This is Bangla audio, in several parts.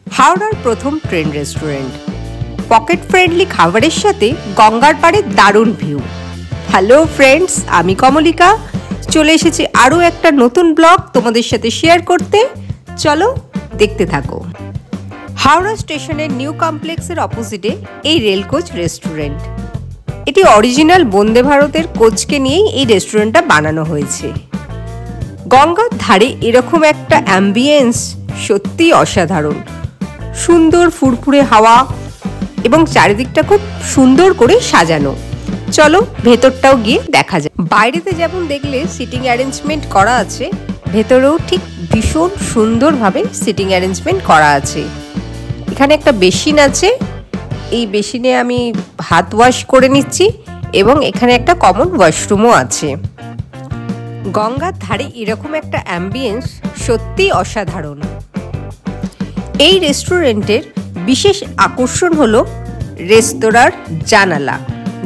হাওড়ার প্রথম ট্রেন রেস্টুরেন্ট, পকেট ফ্রেন্ডলি খাবারের সাথে গঙ্গার পাড়ে দারুণ ভিউ। হ্যালো ফ্রেন্ডস, আমি কমলিকা চলে এসেছি আরও একটা নতুন ব্লগ তোমাদের সাথে শেয়ার করতে। চলো দেখতে থাকো। হাওড়া স্টেশনের নিউ কমপ্লেক্সের অপোজিটে এই রেলকোচ রেস্টুরেন্ট। এটি অরিজিনাল বন্দে ভারতের কোচকে নিয়েই এই রেস্টুরেন্টটা বানানো হয়েছে। গঙ্গার ধারে এরকম একটা অ্যাম্বিয়েন্স সত্যিই অসাধারণ। সুন্দর ফুরফুরে হাওয়া এবং চারিদিকটা খুব সুন্দর করে সাজানো। চলো ভেতরটাও গিয়ে দেখা যায়। বাইরেতে যেমন দেখলে সিটিং অ্যারেঞ্জমেন্ট করা আছে, ভেতরেও ঠিক ভীষণ সুন্দরভাবে সিটিং অ্যারেঞ্জমেন্ট করা আছে। এখানে একটা বেসিন আছে, এই বেসিনে আমি হাত ওয়াশ করে নিচ্ছি এবং এখানে একটা কমন ওয়াশরুমও আছে। গঙ্গার ধারে এরকম একটা অ্যাম্বিয়েন্স সত্যিই অসাধারণ। এই রেস্টুরেন্টের বিশেষ আকর্ষণ হলো রেস্তোরাঁর জানালা,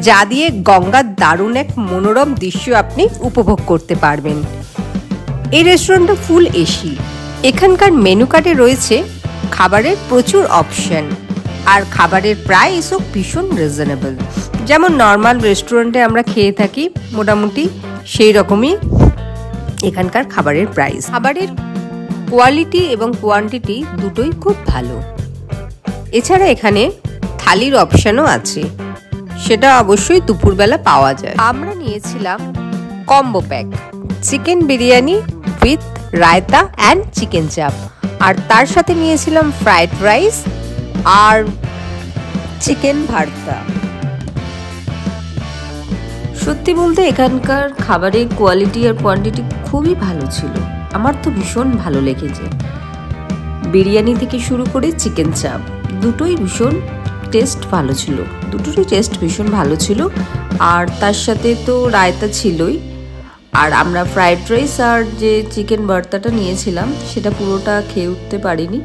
যা দিয়ে গঙ্গার দারুণ এক মনোরম দৃশ্য আপনি উপভোগ করতে পারবেন। এই রেস্টুরেন্টটা ফুল এসি। এখানকার মেনু কার্ডে রয়েছে খাবারের প্রচুর অপশন, আর খাবারের প্রাইসও ভীষণ রিজনেবল। যেমন নর্মাল রেস্টুরেন্টে আমরা খেয়ে থাকি মোটামুটি সেই রকমই এখানকার খাবারের প্রাইস। খাবারের কোয়ালিটি এবং কোয়ান্টিটি দুটোই খুব ভালো। এছাড়া এখানে থালির অপশানও আছে, সেটা অবশ্যই দুপুরবেলা পাওয়া যায়। আমরা নিয়েছিলাম combo pack, chicken biryani with raita and chicken চাপ, আর তার সাথে নিয়েছিলাম ফ্রাইড রাইস আর চিকেন ভর্তা। সত্যি বলতে এখানকার খাবারের কোয়ালিটি আর কোয়ান্টিটি খুবই ভালো ছিল। আমার তো ভীষণ ভালো লেগেছে। বিরিয়ানি থেকে শুরু করে চিকেন চাপ দুটোই ভীষণ টেস্ট ভালো ছিল, দুটোরই টেস্ট ভীষণ ভালো ছিল। আর তার সাথে তো রায়তা ছিলই। আর আমরা ফ্রাইড রাইস আর যে চিকেন ভর্তাটা নিয়েছিলাম সেটা পুরোটা খেয়ে উঠতে পারিনি,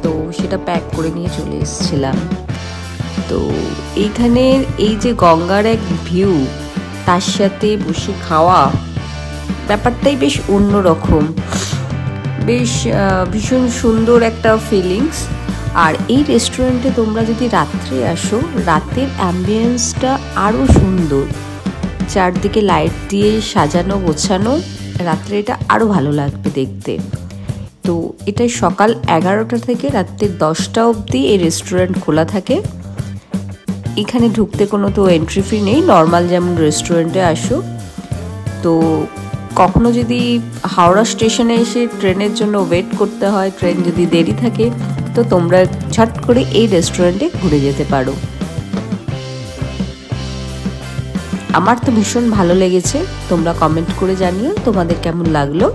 তো সেটা প্যাক করে নিয়ে চলে এসেছিলাম। তো এইখানে এই যে গঙ্গার এক ভিউ, তার সাথে বসে খাওয়া, ব্যাপারটাই বেশ অন্যরকম, বেশ ভীষণ সুন্দর একটা ফিলিংস। আর এই রেস্টুরেন্টে তোমরা যদি রাত্রে আসো, রাতের অ্যাম্বিয়েন্সটা আরও সুন্দর, চারদিকে লাইট দিয়ে সাজানো গোছানো, রাত্রে এটা আরও ভালো লাগবে দেখতে। তো এটা সকাল 11টা থেকে রাত্রি 10টা অবধি এই রেস্টুরেন্ট খোলা থাকে। এখানে ঢুকতে কোনো তো এন্ট্রি ফি নেই, নর্মাল যেমন রেস্টুরেন্টে আসো। তো কখনো যদি হাওড়া স্টেশনে এসে ট্রেনের জন্য ওয়েট করতে হয়, ট্রেন যদি দেরি থাকে, তো তোমরা ঝট করে এই রেস্টুরেন্টে ঘুরে যেতে পারো। আমার তো ভীষণ ভালো লেগেছে, তোমরা কমেন্ট করে জানিও তোমাদের কেমন লাগলো।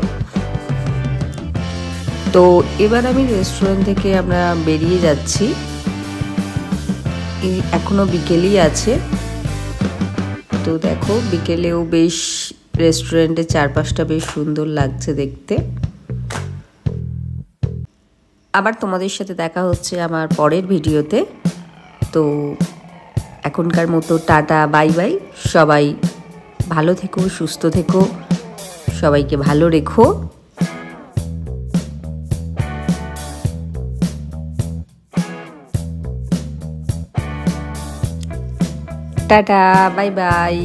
তো এবার আমি রেস্টুরেন্ট থেকে আমরা বেরিয়ে যাচ্ছি। এখনো বিকেলই আছে, তো দেখো বিকেলেও বেশ রেস্টুরেন্টের চারপাশটা বেশ সুন্দর লাগছে দেখতে। আবার তোমাদের সাথে দেখা হচ্ছে আমার পরের ভিডিওতে। তো এখনকার মতো টাটা, বাই বাই। সবাই ভালো থেকো, সুস্থ থেকো, সবাইকে ভালো রেখো। Tata, bye bye.